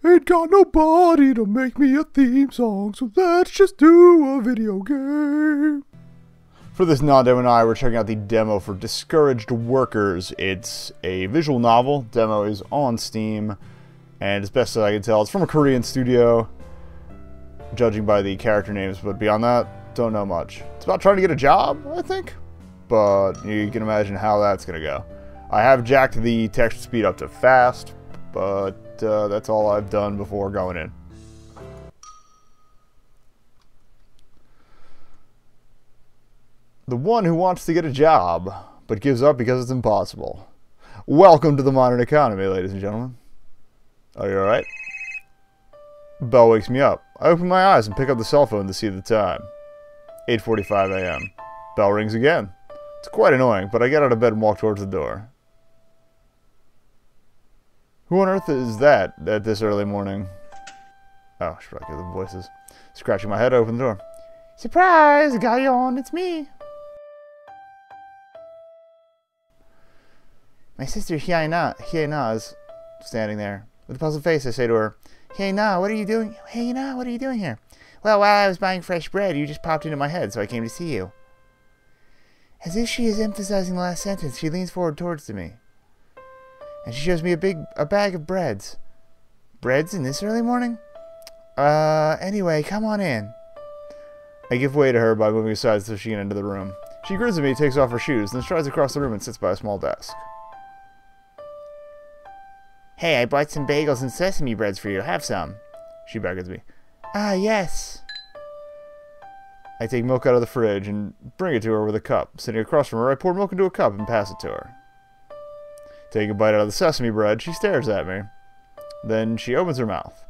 Ain't got nobody to make me a theme song, so let's just do a video game. For this nanDEMOnai, we're checking out the demo for Discouraged Workers. It's a visual novel. Demo is on Steam, and as best as I can tell, it's from a Korean studio, judging by the character names, but beyond that, don't know much. It's about trying to get a job, I think, but you can imagine how that's going to go. I have jacked the text speed up to fast, but that's all I've done before going in. The one who wants to get a job, but gives up because it's impossible. Welcome to the modern economy, ladies and gentlemen. Are you alright? Bell wakes me up. I open my eyes and pick up the cell phone to see the time. 8:45 a.m. Bell rings again. It's quite annoying, but I get out of bed and walk towards the door. Who on earth is that at this early morning? Oh, I should probably hear the voices. Scratching my head, I open the door. Surprise, Gaillon, it's me. My sister Hyena is standing there. With a puzzled face, I say to her, Hyena, what are you doing? Hyena, what are you doing here? Well, while I was buying fresh bread, you just popped into my head, so I came to see you. As if she is emphasizing the last sentence, she leans forward towards me. And she shows me a bag of breads. Breads in this early morning? Anyway, come on in. I give way to her by moving aside so she can enter the room. She grins at me, takes off her shoes, then strides across the room and sits by a small desk. Hey, I bought some bagels and sesame breads for you. Have some. She beckons me. Ah, yes. I take milk out of the fridge and bring it to her with a cup. Sitting across from her, I pour milk into a cup and pass it to her. Taking a bite out of the sesame bread, she stares at me. Then she opens her mouth.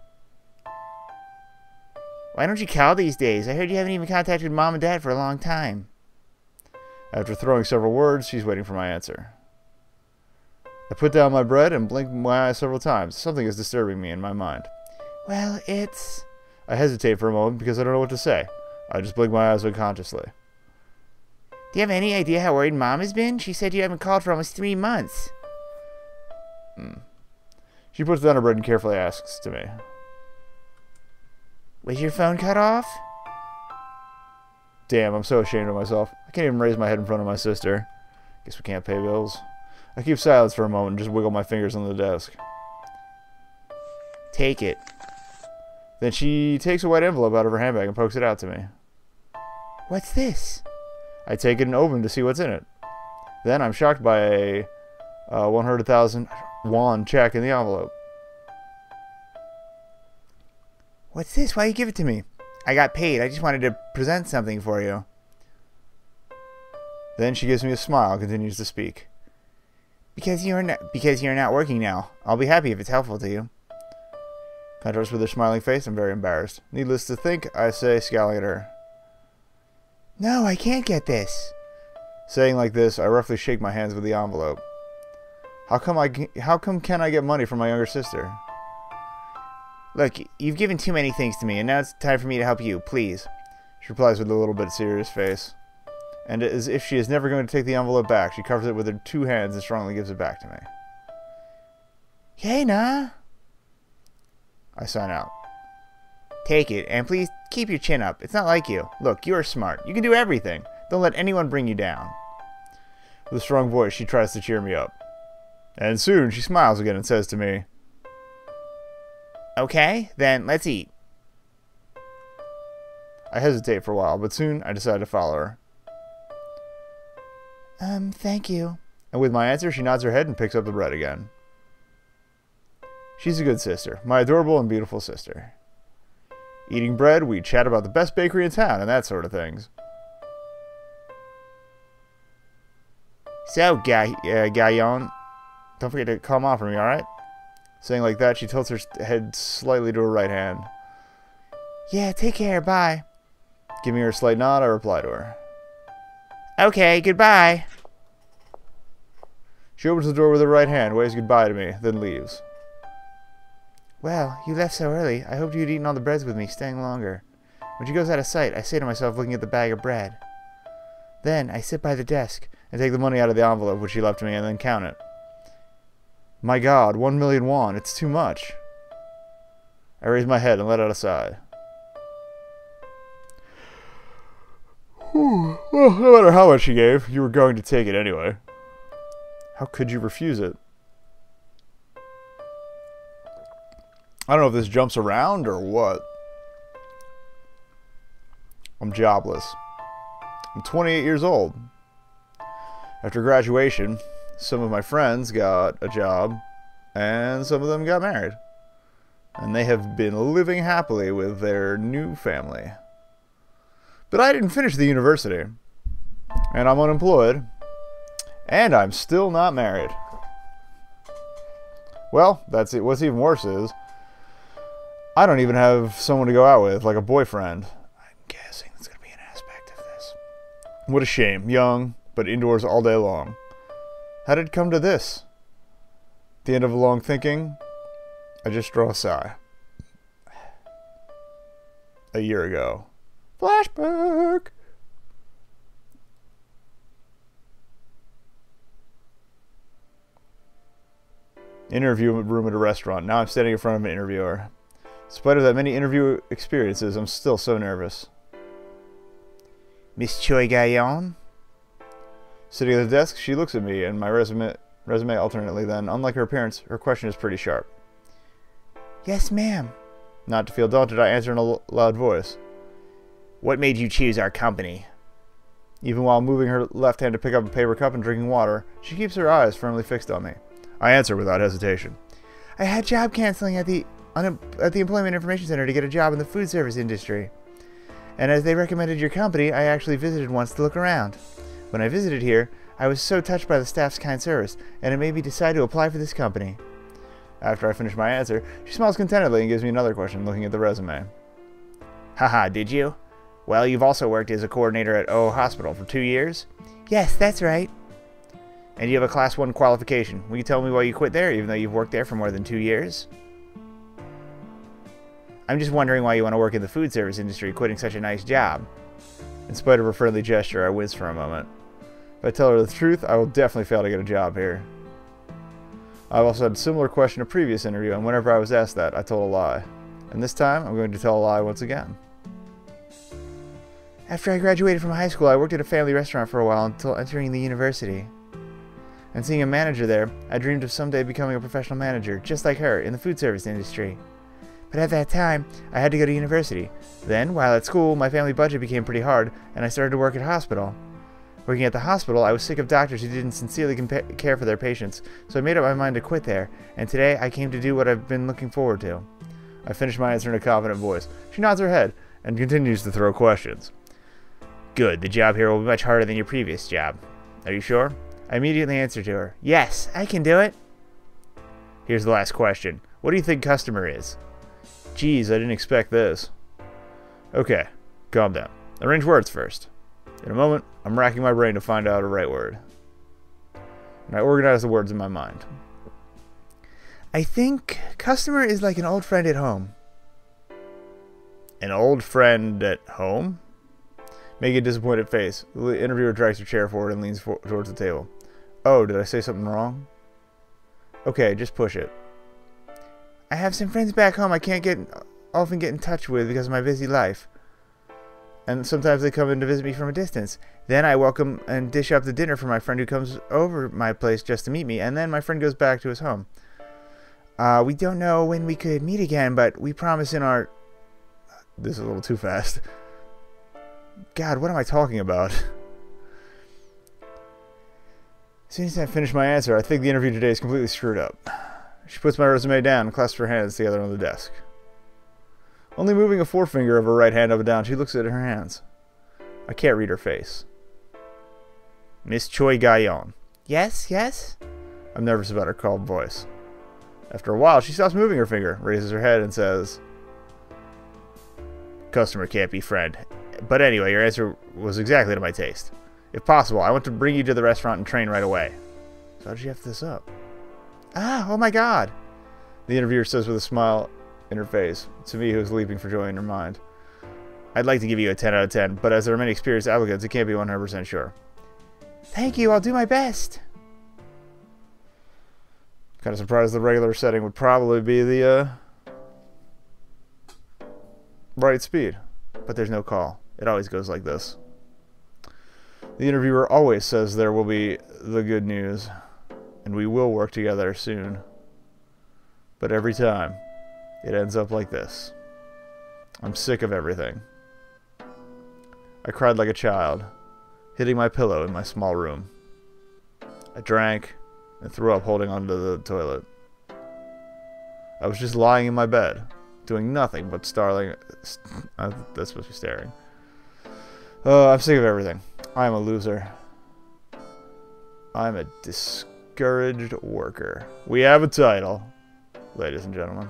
Why don't you call these days? I heard you haven't even contacted Mom and Dad for a long time. After throwing several words, she's waiting for my answer. I put down my bread and blink my eyes several times. Something is disturbing me in my mind. Well, it's... I hesitate for a moment because I don't know what to say. I just blink my eyes unconsciously. Do you have any idea how worried Mom has been? She said you haven't called for almost 3 months. She puts down her bread and carefully asks to me. Was your phone cut off? Damn, I'm so ashamed of myself. I can't even raise my head in front of my sister. Guess we can't pay bills. I keep silence for a moment and just wiggle my fingers on the desk. Take it. Then she takes a white envelope out of her handbag and pokes it out to me. What's this? I take it and open to see what's in it. Then I'm shocked by a 100,000 won check in the envelope. What's this? Why you give it to me? I got paid. I just wanted to present something for you. Then she gives me a smile and continues to speak. Because you're not working now. I'll be happy if it's helpful to you. Contrast with her smiling face, I'm very embarrassed. Needless to think, I say, scowling at her. No, I can't get this. Saying like this, I roughly shake my hands with the envelope. How come can I get money from my younger sister? Look, you've given too many things to me, and now it's time for me to help you, please. She replies with a little bit serious face. And as if she is never going to take the envelope back, she covers it with her 2 hands and strongly gives it back to me. Hey, nah. I sign out. Take it, and please keep your chin up. It's not like you. Look, you're smart. You can do everything. Don't let anyone bring you down. With a strong voice, she tries to cheer me up. And soon, she smiles again and says to me, Okay, then let's eat. I hesitate for a while, but soon I decide to follow her. Thank you. And with my answer, she nods her head and picks up the bread again. She's a good sister, my adorable and beautiful sister. Eating bread, we chat about the best bakery in town and that sort of things. So, Gaillon, don't forget to call Mom for me, alright? Saying like that, she tilts her head slightly to her right hand. Yeah, take care, bye. Giving her a slight nod, I reply to her. Okay, goodbye. She opens the door with her right hand, waves goodbye to me, then leaves. Well, you left so early. I hoped you'd eaten all the breads with me, staying longer. When she goes out of sight, I say to myself, looking at the bag of bread. Then, I sit by the desk and take the money out of the envelope which she left me and then count it. My God, 1 million won. It's too much. I raised my head and let out a sigh. Well, no matter how much she gave, you were going to take it anyway. How could you refuse it? I don't know if this jumps around or what. I'm jobless. I'm 28 years old. After graduation, some of my friends got a job, and some of them got married. And they have been living happily with their new family. But I didn't finish the university. And I'm unemployed. And I'm still not married. Well, that's it. What's even worse is, I don't even have someone to go out with, like a boyfriend. I'm guessing that's going to be an aspect of this. What a shame. Young, but indoors all day long. How did it come to this? At the end of a long thinking, I just draw a sigh. A year ago. Flashback! Interview room at a restaurant. Now I'm standing in front of an interviewer. In spite of that many interview experiences, I'm still so nervous. Miss Choi Gayon? Sitting at the desk, she looks at me and my resume alternately. Then, unlike her appearance, her question is pretty sharp. Yes, ma'am. Not to feel daunted, I answer in a loud voice. What made you choose our company? Even while moving her left hand to pick up a paper cup and drinking water, she keeps her eyes firmly fixed on me. I answer without hesitation. I had job canceling at the Employment Information Center to get a job in the food service industry. And as they recommended your company, I actually visited once to look around. When I visited here, I was so touched by the staff's kind service, and it made me decide to apply for this company. After I finish my answer, she smiles contentedly and gives me another question, looking at the resume. Haha, did you? Well, you've also worked as a coordinator at O Hospital for 2 years? Yes, that's right. And you have a Class 1 qualification. Will you tell me why you quit there, even though you've worked there for more than 2 years? I'm just wondering why you want to work in the food service industry, quitting such a nice job. In spite of her friendly gesture, I wince for a moment. If I tell her the truth, I will definitely fail to get a job here. I've also had a similar question in a previous interview, and whenever I was asked that, I told a lie. And this time, I'm going to tell a lie once again. After I graduated from high school, I worked at a family restaurant for a while until entering the university. And seeing a manager there, I dreamed of someday becoming a professional manager, just like her, in the food service industry. But at that time, I had to go to university. Then, while at school, my family budget became pretty hard, and I started to work at a hospital. Working at the hospital, I was sick of doctors who didn't sincerely care for their patients, so I made up my mind to quit there, and today I came to do what I've been looking forward to. I finished my answer in a confident voice. She nods her head, and continues to throw questions. Good, the job here will be much harder than your previous job. Are you sure? I immediately answered to her. Yes, I can do it. Here's the last question. What do you think customer is? Geez, I didn't expect this. Okay, calm down. Arrange words first. In a moment, I'm racking my brain to find out a right word. And I organize the words in my mind. I think customer is like an old friend at home. An old friend at home? Making a disappointed face. The interviewer drags her chair forward and leans towards the table. Oh, did I say something wrong? Okay, just push it. I have some friends back home I can't often get in touch with because of my busy life. And sometimes they come in to visit me from a distance. Then I welcome and dish up the dinner for my friend who comes over my place just to meet me, and then my friend goes back to his home. We don't know when we could meet again, but we promise in our... This is a little too fast. God, what am I talking about? As soon as I finish my answer, I think the interview today is completely screwed up. She puts my resume down and clasps her hands together on the desk. Only moving a forefinger of her right hand up and down, she looks at her hands. I can't read her face. Miss Choi Gayon. Yes, yes? I'm nervous about her calm voice. After a while, she stops moving her finger, raises her head, and says, Customer can't be friend. But anyway, your answer was exactly to my taste. If possible, I want to bring you to the restaurant and train right away. So how did you have this up? Ah, oh my god! The interviewer says with a smile in her face, to me who's leaping for joy in her mind. I'd like to give you a 10 out of 10, but as there are many experienced applicants, it can't be 100% sure. Thank you, I'll do my best. Kind of surprised the regular setting would probably be the right speed. But there's no call. It always goes like this. The interviewer always says there will be the good news, and we will work together soon. But every time, it ends up like this. I'm sick of everything. I cried like a child, hitting my pillow in my small room. I drank and threw up holding onto the toilet. I was just lying in my bed, doing nothing but staring. That's supposed to be staring. I'm sick of everything. I am a loser. I'm a discouraged worker. We have a title, ladies and gentlemen.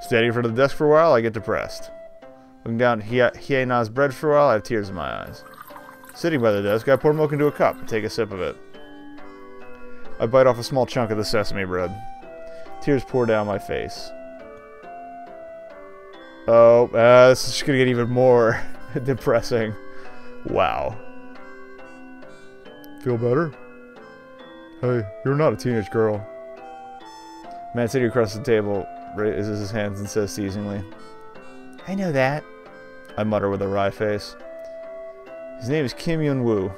Standing in front of the desk for a while, I get depressed. Looking down at Hyena's bread for a while, I have tears in my eyes. Sitting by the desk, I pour milk into a cup and take a sip of it. I bite off a small chunk of the sesame bread. Tears pour down my face. Oh, this is just gonna get even more depressing. Wow. Feel better? Hey, you're not a teenage girl. Man sitting across the table raises his hands and says teasingly, I know that. I mutter with a wry face. His name is Kim Yun-woo.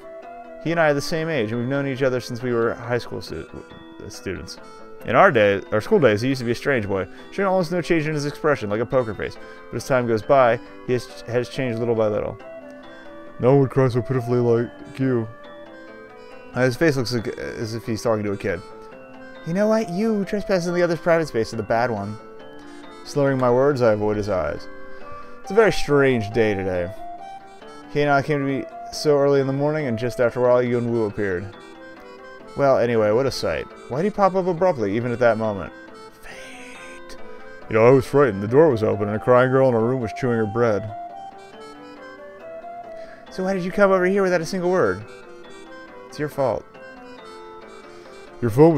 He and I are the same age, and we've known each other since we were high school students. In our school days, he used to be a strange boy, showing almost no change in his expression, like a poker face. But as time goes by, he has changed little by little. No one would cry so pitifully like you. His face looks like, as if he's talking to a kid. You know what? You trespassing the other's private space are the bad one. Slurring my words, I avoid his eyes. It's a very strange day today. He and I came to me so early in the morning, and just after a while, Yun-woo appeared. Well, anyway, what a sight. Why'd he pop up abruptly, even at that moment? Fate. You know, I was frightened. The door was open, and a crying girl in her room was chewing her bread. So why did you come over here without a single word? It's your fault. Your phone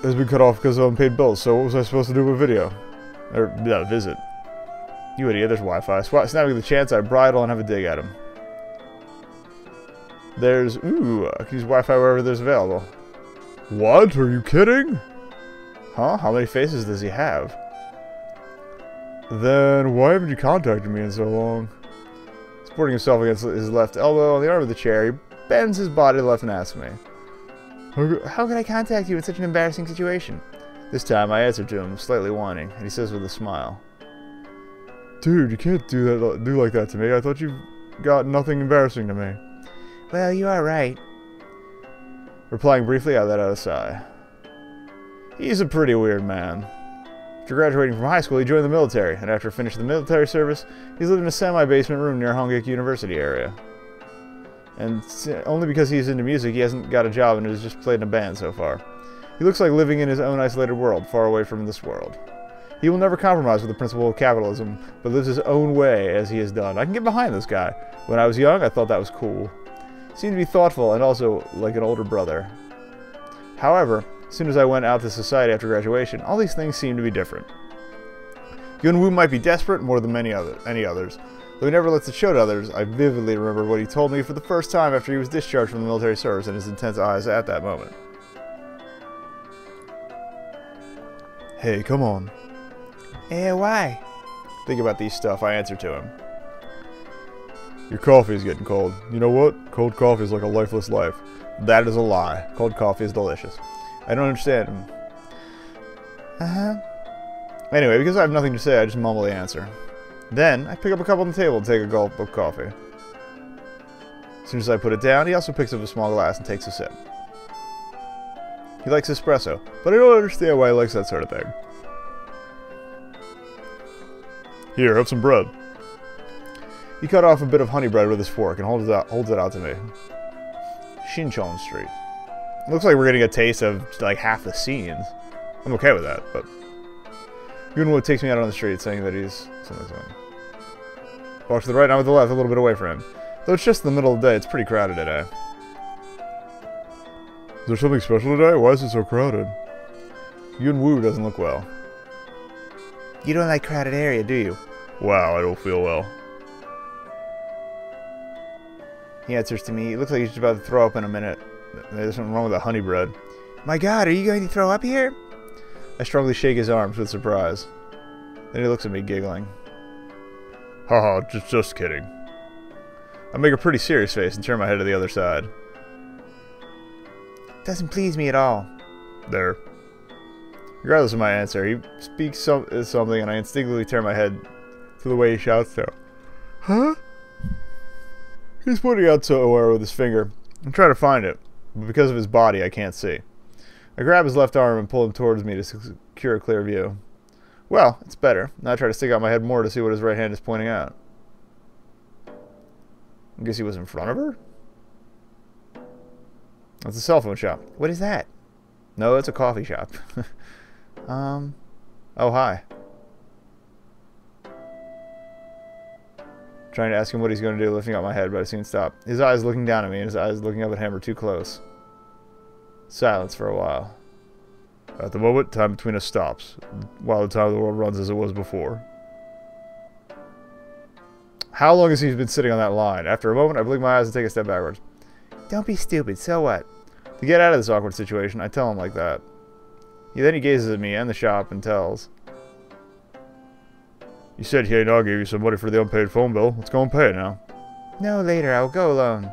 has been cut off because of unpaid bills, so what was I supposed to do with video? Or, yeah, visit. You idiot, there's Wi-Fi. Snapping the chance, I bridle and have a dig at him. There's... Ooh, I can use Wi-Fi wherever there's available. What? Are you kidding? Huh? How many faces does he have? Then why haven't you contacted me in so long? Supporting himself against his left elbow on the arm of the chair, he bends his body to the left and asks me, How could I contact you in such an embarrassing situation? This time I answer to him, slightly whining, and he says with a smile, Dude, you can't do like that to me. I thought you got nothing embarrassing to me. Well, you are right. Replying briefly, I let out a sigh. He's a pretty weird man. After graduating from high school, he joined the military, and after finishing the military service, he's lived in a semi-basement room near Hongik University area. And only because he's into music, he hasn't got a job and has just played in a band so far. He looks like living in his own isolated world, far away from this world. He will never compromise with the principle of capitalism, but lives his own way as he has done. I can get behind this guy. When I was young, I thought that was cool. Seemed to be thoughtful and also like an older brother. However, as soon as I went out to society after graduation, all these things seemed to be different. Yun-woo might be desperate more than any others. Though he never lets it show to others, I vividly remember what he told me for the first time after he was discharged from the military service and his intense eyes at that moment. Hey, come on. Why? Think about these stuff, I answer to him. Your coffee is getting cold. You know what? Cold coffee is like a lifeless life. That is a lie. Cold coffee is delicious. I don't understand him. Anyway, because I have nothing to say, I just mumble the answer. Then, I pick up a cup on the table and take a gulp of coffee. As soon as I put it down, he also picks up a small glass and takes a sip. He likes espresso, but I don't understand why he likes that sort of thing. Here, have some bread. He cut off a bit of honey bread with his fork and holds it out to me. Shinchon Street. It looks like we're getting a taste of like half the scenes. I'm okay with that, but Yun-woo takes me out on the street, saying that he's something. Walks to the right, and I'm to the left, a little bit away from him. Though it's just the middle of the day, it's pretty crowded today. Is there something special today? Why is it so crowded? Yun-woo doesn't look well. You don't like crowded area, do you? Wow, I don't feel well. He answers to me. It looks like he's just about to throw up in a minute. There's something wrong with the honey bread. My God, are you going to throw up here? I strongly shake his arms with surprise. Then he looks at me, giggling. Haha, just kidding. I make a pretty serious face and turn my head to the other side. Doesn't please me at all. There. Regardless of my answer, he speaks something and I instinctively turn my head to the way he shouts so. Huh? He's pointing out somewhere with his finger. I'm trying to find it, but because of his body, I can't see. I grab his left arm and pull him towards me to secure a clear view. Well, it's better. Now I try to stick out my head more to see what his right hand is pointing out. I guess he was in front of her? That's a cell phone shop. What is that? No, it's a coffee shop. Oh, hi. Trying to ask him what he's going to do, lifting up my head, but I soon stop. His eyes looking down at me, and his eyes looking up at him are too close. Silence for a while. At the moment, time between us stops, while the time of the world runs as it was before. How long has he been sitting on that line? After a moment, I blink my eyes and take a step backwards. Don't be stupid, so what? To get out of this awkward situation, I tell him like that. Then he gazes at me and the shop and tells. You said he ain't gave you some money for the unpaid phone bill. Let's go and pay it now. No, later. I will go alone.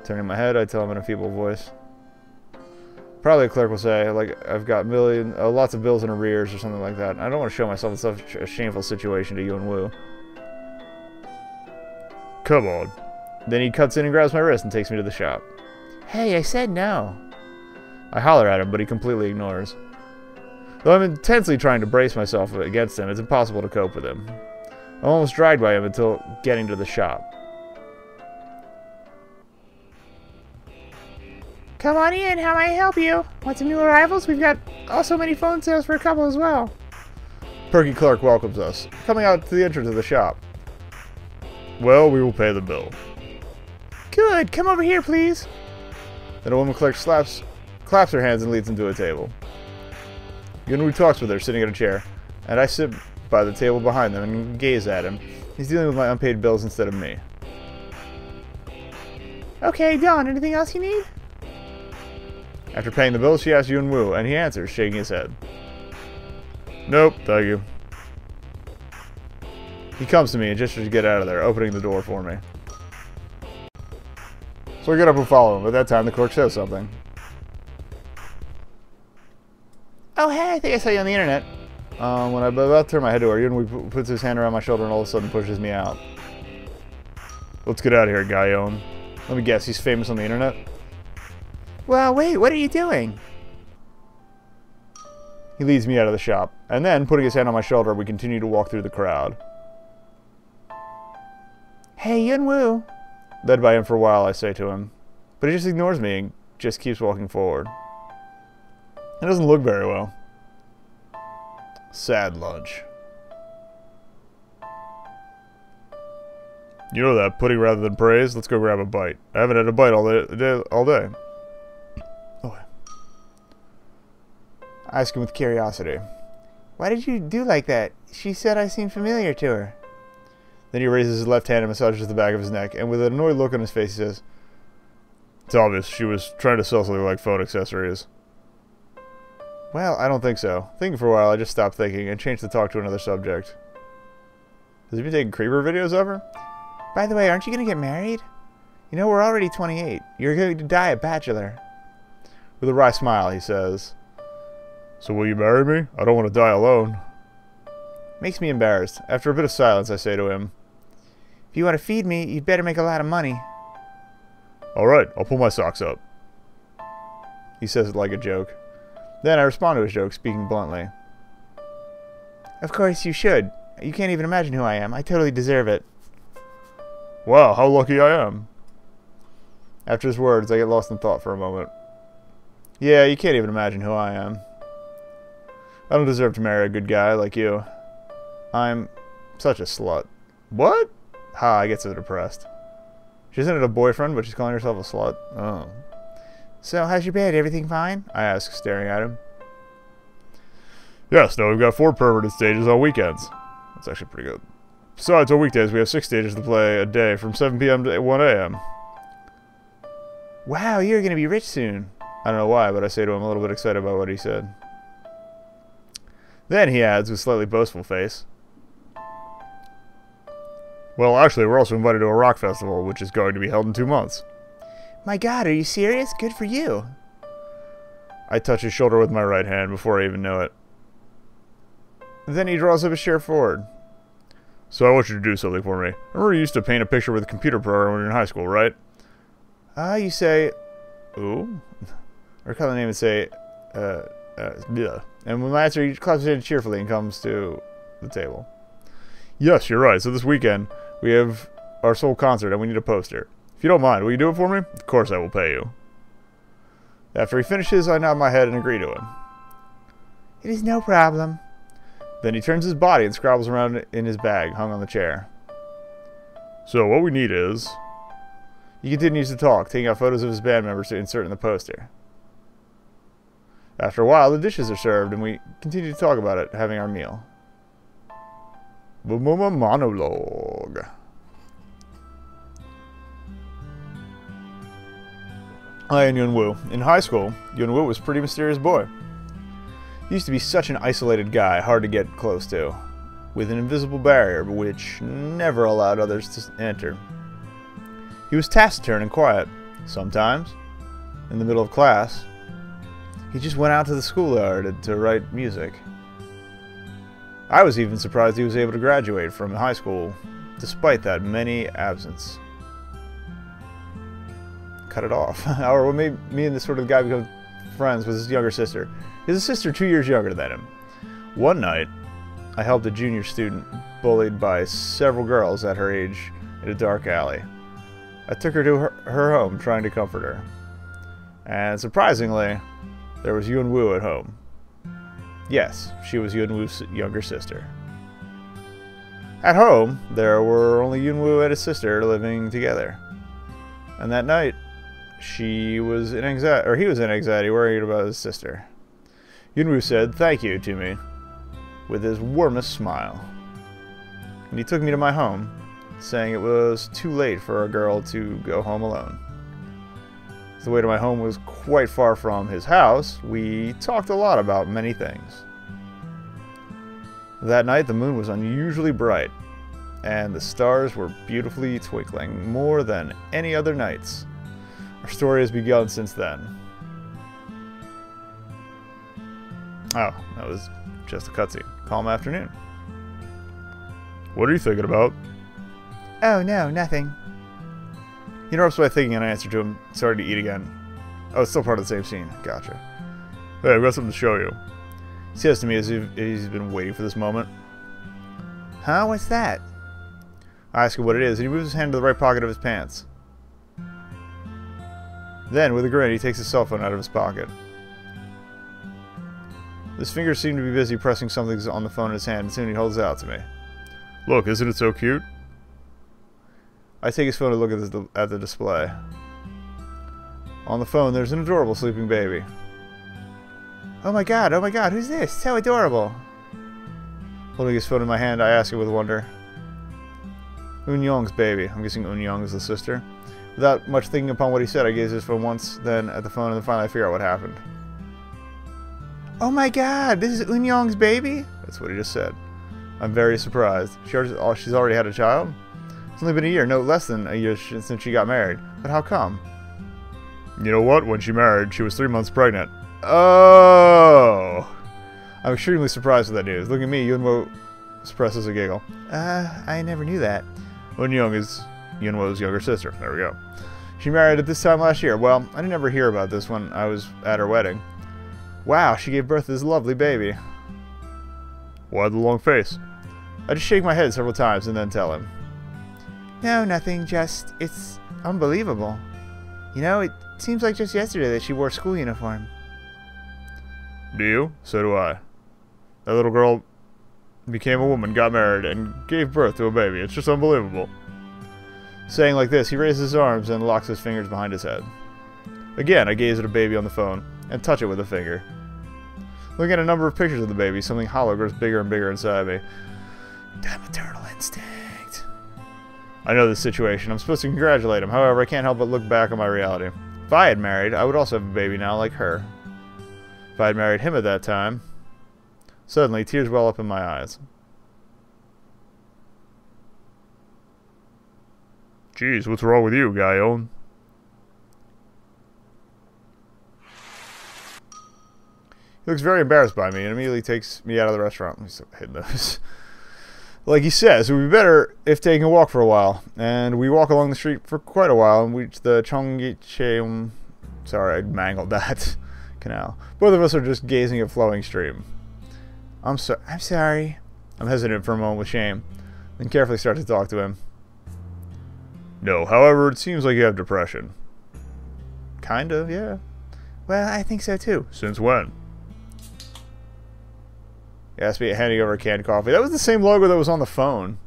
Turning my head, I tell him in a feeble voice. Probably a clerk will say, like, I've got lots of bills in arrears or something like that. I don't want to show myself in such a shameful situation to Youre. Come on. Then he cuts in and grabs my wrist and takes me to the shop. Hey, I said no. I holler at him, but he completely ignores. Though I'm intensely trying to brace myself against him, it's impossible to cope with him. I'm almost dragged by him until getting to the shop. Come on in, how may I help you? Want some new arrivals? We've got also many phone sales for a couple as well. Perky clerk welcomes us, coming out to the entrance of the shop. Well, we will pay the bill. Good, come over here, please. Then a woman clerk claps her hands and leads him to a table. Youre talks with her, sitting at a chair, and I sit by the table behind them and gaze at him. He's dealing with my unpaid bills instead of me. Okay, done. Anything else you need? After paying the bill, she asks Youre, and he answers, shaking his head. Nope, thank you. He comes to me and gestures to get out of there, opening the door for me. So I get up and follow him. At that time, the clerk says something. Oh, hey, I think I saw you on the internet. When I'm about to turn my head to her, Youre puts his hand around my shoulder and all of a sudden pushes me out. Let's get out of here, Guyon. Let me guess, he's famous on the internet? Well, wait, what are you doing? He leads me out of the shop, and then, putting his hand on my shoulder, we continue to walk through the crowd. Hey, Youre. Led by him for a while, I say to him. But he just ignores me and just keeps walking forward. It doesn't look very well. Sad lunch. You know that, pudding rather than praise? Let's go grab a bite. I haven't had a bite all day. Oh. I ask him with curiosity. Why did you do like that? She said I seemed familiar to her. Then he raises his left hand and massages the back of his neck, and with an annoyed look on his face, he says, It's obvious she was trying to sell something like phone accessories. Well, I don't think so. Thinking for a while, I just stopped thinking and changed the talk to another subject. Has he been taking creeper videos of her? By the way, aren't you going to get married? You know, we're already 28. You're going to die a bachelor. With a wry smile, he says, So will you marry me? I don't want to die alone. Makes me embarrassed. After a bit of silence, I say to him, If you want to feed me, you'd better make a lot of money. Alright, I'll pull my socks up. He says it like a joke. Then I respond to his joke, speaking bluntly. Of course you should. You can't even imagine who I am. I totally deserve it. Wow, how lucky I am. After his words, I get lost in thought for a moment. Yeah, you can't even imagine who I am. I don't deserve to marry a good guy like you. I'm such a slut. What? Ha, I get so depressed. She isn't it a boyfriend, but she's calling herself a slut? Oh. So, how's your bed? Everything fine? I ask, staring at him. Yes, no, we've got 4 permanent stages on weekends. That's actually pretty good. Besides, on weekdays, we have 6 stages to play a day from 7 p.m. to 1 a.m. Wow, you're going to be rich soon. I don't know why, but I say to him a little bit excited about what he said. Then he adds with slightly boastful face, well, actually, we're also invited to a rock festival, which is going to be held in 2 months. My God, are you serious? Good for you. I touch his shoulder with my right hand before I even know it. Then he draws up his chair forward. So I want you to do something for me. I remember you used to paint a picture with a computer program when you were in high school, right? You say, ooh? Or call the name and say, yeah. And when I answer, he claps his hand cheerfully and comes to the table. Yes, you're right. So this weekend, we have our sole concert and we need a poster. If you don't mind, will you do it for me? Of course I will pay you. After he finishes, I nod my head and agree to him. It is no problem. Then he turns his body and scrabbles around in his bag, hung on the chair. So what we need is... He continues to talk, taking out photos of his band members to insert in the poster. After a while, the dishes are served, and we continue to talk about it, having our meal. Monologue. I and Yunwoo. In high school, Yunwoo was a pretty mysterious boy. He used to be such an isolated guy, hard to get close to, with an invisible barrier which never allowed others to enter. He was taciturn and quiet. Sometimes, in the middle of class, he just went out to the schoolyard to write music. I was even surprised he was able to graduate from high school, despite that many absence. Cut it off. Or what made me and this sort of guy become friends was his younger sister. He has a sister 2 years younger than him. One night, I helped a junior student bullied by several girls at her age in a dark alley. I took her to her home, trying to comfort her. And surprisingly, there was Yunwoo at home. Yes, she was Yunwoo's younger sister. At home, there were only Yunwoo and his sister living together. And that night, he was in anxiety, worried about his sister. Yunwoo said thank you to me with his warmest smile. And he took me to my home, saying it was too late for a girl to go home alone. As the way to my home was quite far from his house, we talked a lot about many things. That night the moon was unusually bright, and the stars were beautifully twinkling, more than any other nights. Our story has begun since then. Oh, that was just a cutscene. Calm afternoon. What are you thinking about? Oh, no, nothing. He interrupts by thinking and I answer to him, sorry to eat again. Oh, it's still part of the same scene. Gotcha. Hey, I've got something to show you. He says to me as if he's been waiting for this moment. Huh? What's that? I ask him what it is, and he moves his hand to the right pocket of his pants. Then, with a grin, he takes his cell phone out of his pocket. His fingers seem to be busy pressing something on the phone in his hand, and soon he holds it out to me. Look, isn't it so cute? I take his phone and look at the display. On the phone, there's an adorable sleeping baby. Oh my god, who's this? So adorable. Holding his phone in my hand, I ask it with wonder. Eun-young's baby. I'm guessing Eun-young is the sister. Without much thinking upon what he said, I gazed at his phone once, then at the phone, and then finally I figure out what happened. Oh my god, this is Eun-young's baby? That's what he just said. I'm very surprised. She's already had a child? It's only been a year, no less than a year since she got married. But how come? You know what? When she married, she was 3 months pregnant. Oh! I'm extremely surprised with that news. Look at me, Yunwoo suppresses a giggle. I never knew that. Eun-young is Yunwoo's younger sister. There we go. She married at this time last year. Well, I didn't ever hear about this when I was at her wedding. Wow, she gave birth to this lovely baby. Why the long face? I just shake my head several times and then tell him. No, nothing, just, it's unbelievable. You know, it seems like just yesterday that she wore a school uniform. Do you? So do I. That little girl became a woman, got married, and gave birth to a baby. It's just unbelievable. Saying like this, he raises his arms and locks his fingers behind his head. Again, I gaze at a baby on the phone and touch it with a finger. Looking at a number of pictures of the baby, something hollow grows bigger and bigger inside me. That maternal instinct. I know this situation. I'm supposed to congratulate him. However, I can't help but look back on my reality. If I had married, I would also have a baby now like her. If I had married him at that time, Suddenly, tears well up in my eyes. Jeez, what's wrong with you, Guyon? He looks very embarrassed by me and immediately takes me out of the restaurant. Let me stop hitting those. Like he says, it would be better if taking a walk for a while. And we walk along the street for quite a while and reach the Chongyecheum... Sorry, I mangled that canal. Both of us are just gazing at flowing stream. I'm sorry. I'm hesitant for a moment with shame, then carefully start to talk to him. No, however, it seems like you have depression. Kind of, yeah. Well, I think so too. Since when? He asked me, handing over a canned coffee. That was the same logo that was on the phone.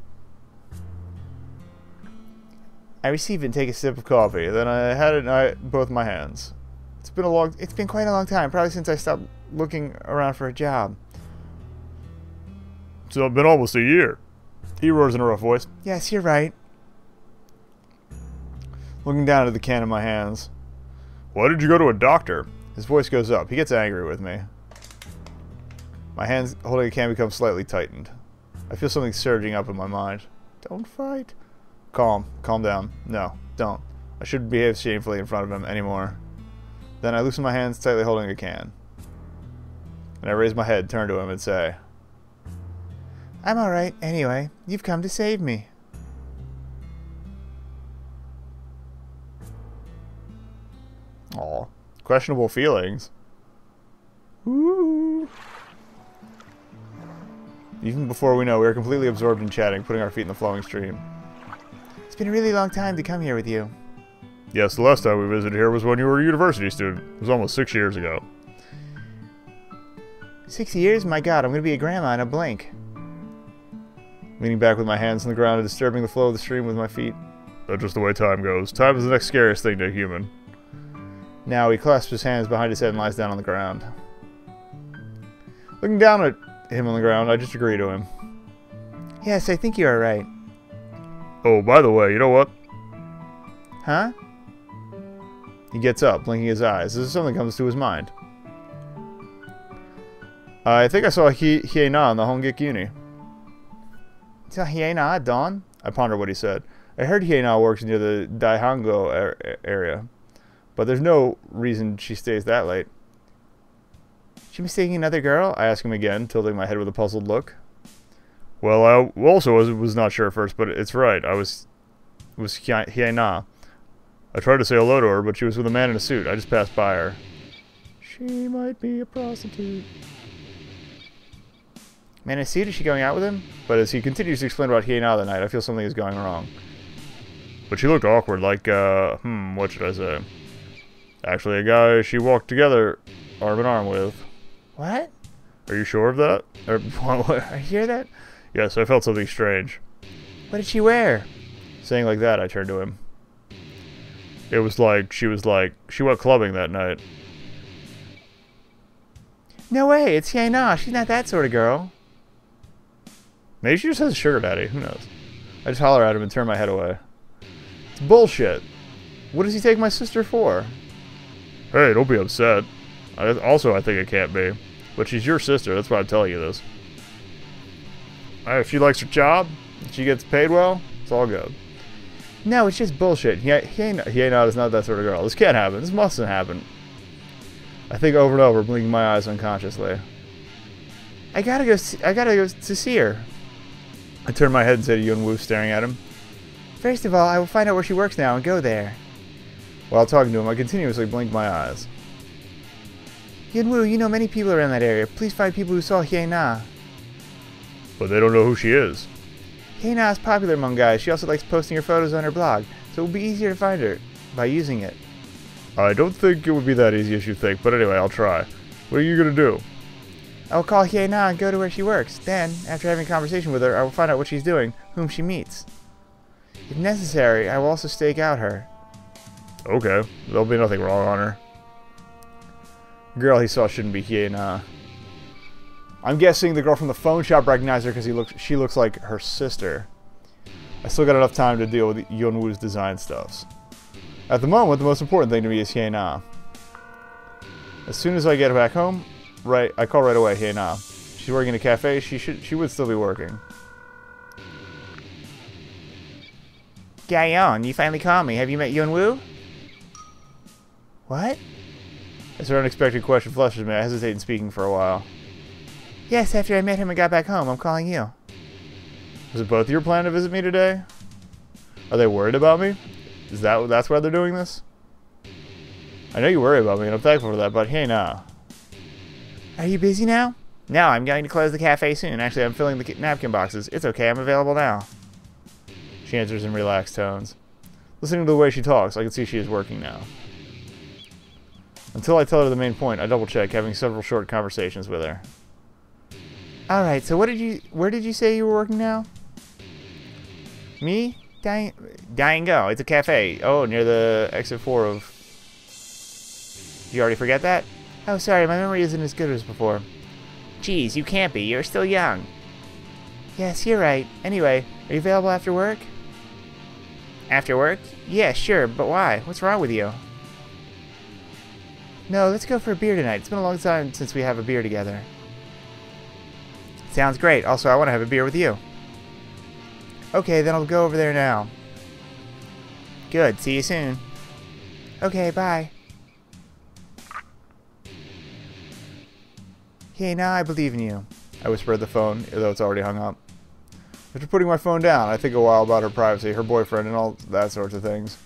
I receive it and take a sip of coffee. Then I had it in both my hands. It's been quite a long time, probably since I stopped looking around for a job. So it's been almost a year. He roars in a rough voice. Yes, you're right. Looking down at the can in my hands. Why did you go to a doctor? His voice goes up. He gets angry with me. My hands holding a can become slightly tightened. I feel something surging up in my mind. Don't fight. Calm down. No, don't. I shouldn't behave shamefully in front of him anymore. Then I loosen my hands, tightly holding a can. And I raise my head, turn to him, and say, I'm alright, anyway. You've come to save me. Aw. Questionable feelings. Ooh. Even before we know, we are completely absorbed in chatting, putting our feet in the flowing stream. It's been a really long time to come here with you. Yes, the last time we visited here was when you were a university student. It was almost 6 years ago. 6 years? My god, I'm going to be a grandma in a blink. Leaning back with my hands on the ground and disturbing the flow of the stream with my feet. That's just the way time goes. Time is the next scariest thing to a human. Now he clasps his hands behind his head and lies down on the ground. Looking down at him on the ground, I just agree to him. Yes, I think you are right. Oh, by the way, you know what? Huh? He gets up, blinking his eyes, as if something comes to his mind. I think I saw Hyena in the Hongik Uni. Saw Hyena at dawn? I ponder what he said. I heard Hyena works near the Daihango area, but there's no reason she stays that late. She mistaking another girl? I ask him again, tilting my head with a puzzled look. Well, I also was not sure at first, but it's right. It was Hyena. I tried to say hello to her, but she was with a man in a suit. I just passed by her. She might be a prostitute. Man in a suit? Is she going out with him? But as he continues to explain about Hyena that night, I feel something is going wrong. But she looked awkward, like, what should I say? Actually, a guy she walked together, arm in arm with. What? Are you sure of that? I hear that? Yes, I felt something strange. What did she wear? Saying like that, I turned to him. It was like, she went clubbing that night. No way, it's Hyena. She's not that sort of girl. Maybe she just has a sugar daddy. Who knows? I just holler at him and turn my head away. It's bullshit. What does he take my sister for? Hey, don't be upset. I think it can't be. But she's your sister, that's why I'm telling you this. If she likes her job, if she gets paid well, it's all good. No, it's just bullshit. Hyena is not that sort of girl. This can't happen. This mustn't happen. I think over and over, blinking my eyes unconsciously. I gotta go to see her. I turned my head and said to Yunwoo, staring at him. First of all, I will find out where she works now and go there. While talking to him, I continuously blinked my eyes. Yunwoo, you know many people around that area. Please find people who saw Hyena. But they don't know who she is. Hyena is popular among guys. She also likes posting her photos on her blog, so it will be easier to find her by using it. I don't think it would be that easy as you think, but anyway, I'll try. What are you gonna do? I will call Hyena and go to where she works. Then, after having a conversation with her, I will find out what she's doing, whom she meets. If necessary, I will also stake out her. Okay, there'll be nothing wrong on her. The girl he saw shouldn't be Hyena. I'm guessing the girl from the phone shop recognized her because she looks like her sister. I still got enough time to deal with Yunwoo's design stuffs. At the moment, the most important thing to me is Hyena. As soon as I get back home, I call right away Hyena. She she's working in a cafe, she would still be working. Gaon, you finally called me. Have you met Yunwoo? What? As her unexpected question flushes me, I hesitate in speaking for a while. Yes, after I met him and got back home, I'm calling you. Was it both your plan to visit me today? Are they worried about me? That's why they're doing this? I know you worry about me, and I'm thankful for that, but hey, nah. Are you busy now? No, I'm going to close the cafe soon. Actually, I'm filling the napkin boxes. It's okay, I'm available now. She answers in relaxed tones. Listening to the way she talks, I can see she is working now. Until I tell her the main point, I double-check, having several short conversations with her. Alright, so where did you say you were working now? Me? Go. It's a cafe. Oh, near the exit 4 of... Did you already forget that? Oh, sorry, my memory isn't as good as before. Geez, you can't be. You're still young. Yes, you're right. Anyway, are you available after work? After work? Yeah, sure, but why? What's wrong with you? No, let's go for a beer tonight. It's been a long time since we have a beer together. Sounds great. Also, I want to have a beer with you. Okay, then I'll go over there now. Good. See you soon. Okay, bye. Hey, now I believe in you. I whisper at the phone, though it's already hung up. After putting my phone down, I think a while about her privacy, her boyfriend, and all that sorts of things.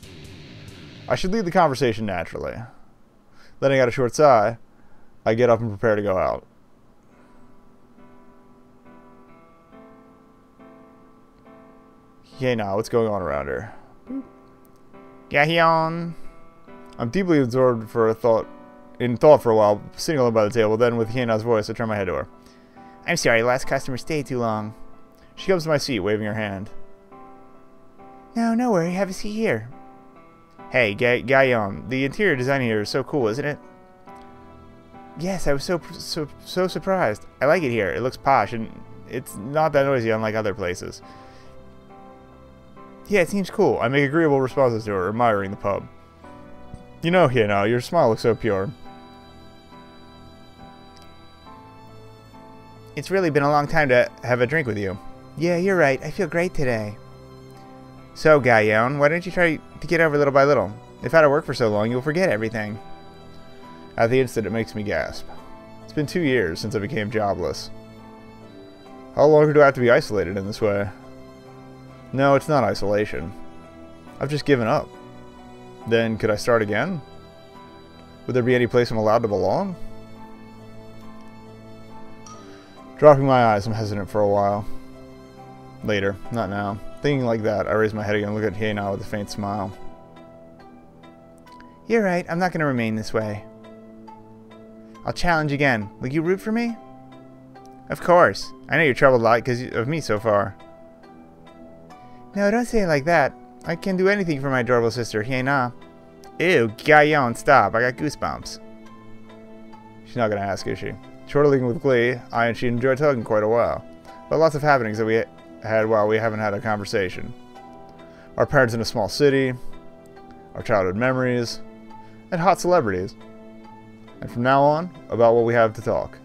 I should lead the conversation naturally. Letting out a short sigh, I get up and prepare to go out. Yeah, now what's going on around her? Gahyeon. I'm deeply absorbed in thought for a while, sitting alone by the table. Then, with Hyena's voice, I turn my head to her. I'm sorry, the last customer stayed too long. She comes to my seat, waving her hand. No worry, have a seat here. Hey, Gahyeon, the interior design here is so cool, isn't it? Yes, I was so surprised. I like it here. It looks posh, and it's not that noisy unlike other places. Yeah, it seems cool. I make agreeable responses to her, admiring the pub. You know, Hyena, your smile looks so pure. It's really been a long time to have a drink with you. Yeah, you're right. I feel great today. So, Gahyeon, why don't you try to get over little by little? If out of work for so long, you'll forget everything. At the instant, it makes me gasp. It's been 2 years since I became jobless. How long do I have to be isolated in this way? No, it's not isolation. I've just given up. Then, could I start again? Would there be any place I'm allowed to belong? Dropping my eyes, I'm hesitant for a while. Later, not now. Thinking like that, I raise my head again and look at Hyena with a faint smile. You're right, I'm not going to remain this way. I'll challenge again. Will you root for me? Of course. I know you're troubled a lot because of me so far. No, don't say it like that. I can do anything for my adorable sister, Hyena. Ew, Gahyeon, stop. I got goosebumps. She's not going to ask, is she? Chortling with glee, I and she enjoyed talking quite a while. But lots of happenings that we had while we haven't had a conversation. Our parents in a small city, our childhood memories, and hot celebrities. And from now on, about what we have to talk.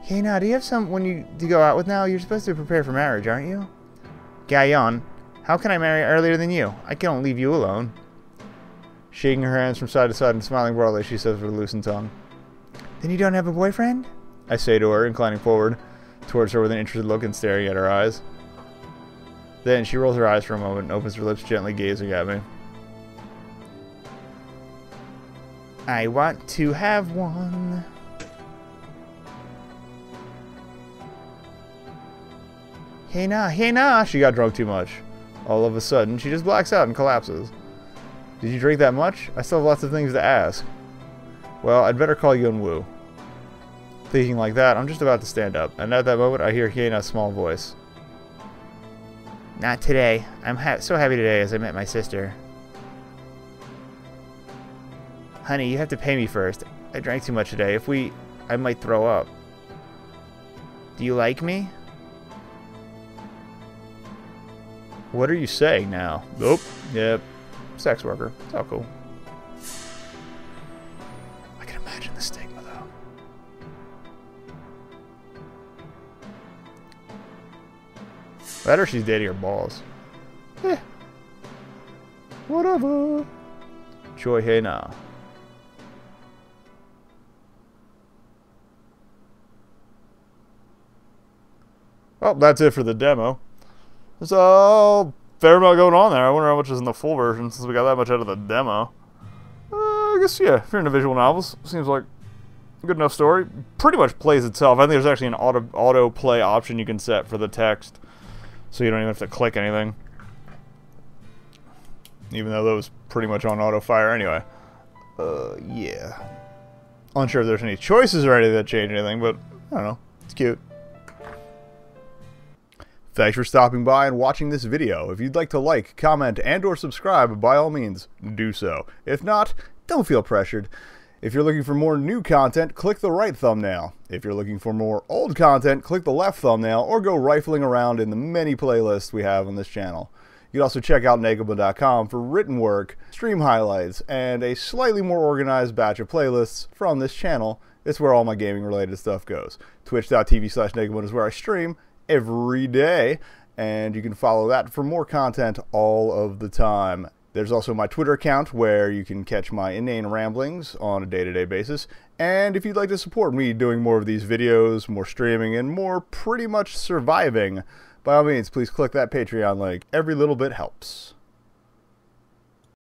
Hey, now, do you have someone to go out with now? You're supposed to prepare for marriage, aren't you? Gahyeon, how can I marry earlier than you? I can't leave you alone. Shaking her hands from side to side and smiling broadly, she says with a loosened tongue. Then you don't have a boyfriend? I say to her, inclining forward towards her with an interested look and staring at her eyes. Then she rolls her eyes for a moment and opens her lips, gently gazing at me. I want to have one. Hey nah, she got drunk too much. All of a sudden, she just blacks out and collapses. Did you drink that much? I still have lots of things to ask. Well, I'd better call Yunwoo. Thinking like that, I'm just about to stand up, and at that moment, I hear Hyena's small voice. Not today. I'm so happy today as I met my sister. Honey, you have to pay me first. I drank too much today. I might throw up. Do you like me? What are you saying now? Nope. Yep. Sex worker. It's all cool. I can imagine the stigma, though. That or she's dating her boss. Eh. Whatever. Choi Hei Na. Well, that's it for the demo. There's a fair amount going on there. I wonder how much is in the full version since we got that much out of the demo. I guess, yeah, if you're into visual novels, seems like a good enough story. Pretty much plays itself. I think there's actually an auto play option you can set for the text, so you don't even have to click anything. Even though that was pretty much on auto fire anyway. Yeah. Unsure if there's any choices or anything that change anything, but I don't know. It's cute. Thanks for stopping by and watching this video. If you'd like to like, comment, and or subscribe, by all means, do so. If not, don't feel pressured. If you're looking for more new content, click the right thumbnail. If you're looking for more old content, click the left thumbnail or go rifling around in the many playlists we have on this channel. You can also check out nanDEMOnai.com for written work, stream highlights, and a slightly more organized batch of playlists from this channel. It's where all my gaming related stuff goes. Twitch.tv/nanDEMOnai is where I stream every day, and you can follow that for more content all of the time. There's also my Twitter account where you can catch my inane ramblings on a day-to-day basis, and if you'd like to support me doing more of these videos, more streaming, and more pretty much surviving, by all means, please click that Patreon link. Every little bit helps.